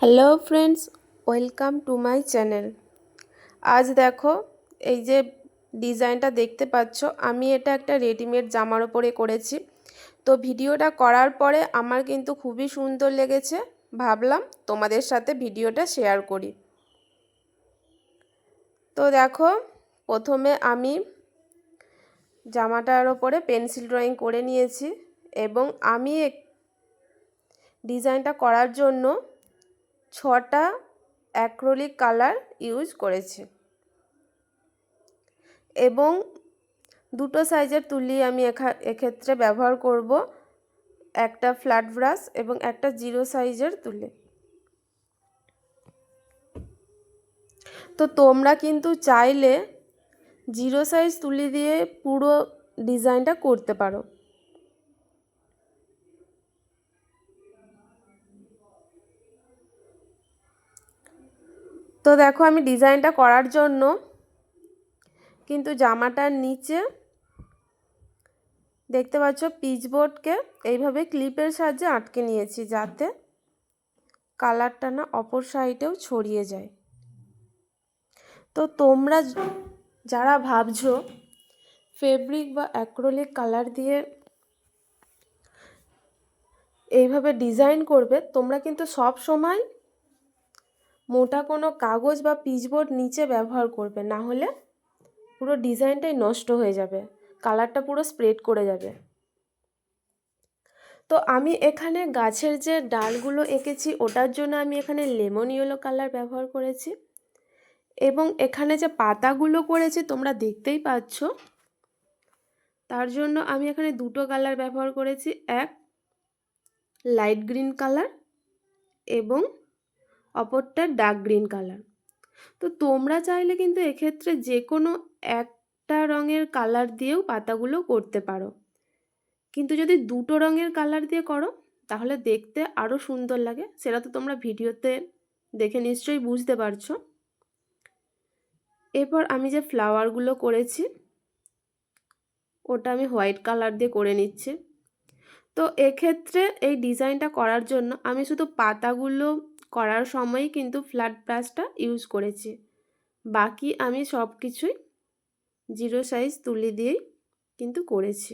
Hello friends, welcome to my channel. আজ দেখো, এই যে ডিজাইনটা দেখতে পাচ্ছ, আমি এটা একটা রেডিমেড জামার ওপরে করেছি। তো ভিডিওটা করার পরে আমার কিন্তু খুবই সুন্দর লেগেছে, ভাবলাম তোমাদের সাথে ভিডিওটা শেয়ার করি। তো দেখো, প্রথমে আমি জামাটার ওপরে পেন্সিল ড্রয়িং করে নিয়েছি এবং আমি ডিজাইনটা করার জন্য 6টা অ্যাক্রিলিক কালার ইউজ করেছি এবং দুটো সাইজের তুলি আমি এক্ষেত্রে ব্যবহার করব, একটা ফ্ল্যাট ব্রাশ এবং একটা 0 সাইজের তুলি। তো তোমরা কিন্তু চাইলে 0 সাইজ তুলি দিয়ে পুরো ডিজাইনটা করতে পারো। তো দেখো, আমি ডিজাইনটা করার জন্য কিন্তু জামাটার নিচে দেখতে পাচ্ছ পিচবোর্ডকে এইভাবে ক্লিপের সাহায্যে আটকে নিয়েছি, যাতে কালারটা না অপর সাইডেও ছড়িয়ে যায়। তো তোমরা যারা ভাবছো ফেব্রিক বা অ্যাক্রিলিক কালার দিয়ে এইভাবে ডিজাইন করবে, তোমরা কিন্তু সব সময় মোটা কোনো কাগজ বা পিচবোর্ড নিচে ব্যবহার করবে, না হলে পুরো ডিজাইনটাই নষ্ট হয়ে যাবে, কালারটা পুরো স্প্রেড করে যাবে। তো আমি এখানে গাছের যে ডালগুলো এঁকেছি ওটার জন্য আমি এখানে লেমন ইয়েলো কালার ব্যবহার করেছি এবং এখানে যে পাতাগুলো করেছি তোমরা দেখতেই পাচ্ছ, তার জন্য আমি এখানে দুটো কালার ব্যবহার করেছি, এক লাইট গ্রিন কালার এবং অপরটা ডার্ক গ্রিন কালার। তো তোমরা চাইলে কিন্তু এক্ষেত্রে যে কোনো একটা রঙের কালার দিয়েও পাতাগুলো করতে পারো, কিন্তু যদি দুটো রঙের কালার দিয়ে করো তাহলে দেখতে আরও সুন্দর লাগে, সেটা তো তোমরা ভিডিওতে দেখে নিশ্চয়ই বুঝতে পারছো। এরপর আমি যে ফ্লাওয়ারগুলো করেছি ওটা আমি হোয়াইট কালার দিয়ে করে নিচ্ছি। তো এক্ষেত্রে এই ডিজাইনটা করার জন্য আমি শুধু পাতাগুলো করার সময়ই কিন্তু ফ্ল্যাট ব্রাশটা ইউজ করেছি, বাকি আমি সব কিছুই 0 সাইজ তুলি দিয়েই কিন্তু করেছি।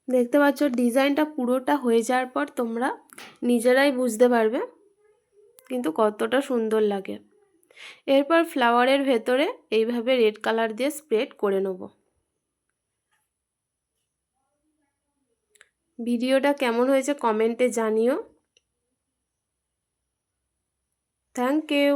দেখতে পাচ্ছ ডিজাইনটা পুরোটা হয়ে যাওয়ার পর তোমরা নিজেরাই বুঝতে পারবে কিন্তু কতটা সুন্দর লাগে। এরপর ফ্লাওয়ারের ভেতরে এইভাবে রেড কালার দিয়ে স্প্রেড করে নেব। ভিডিওটা কেমন হয়েছে কমেন্টে জানিও। Thank you.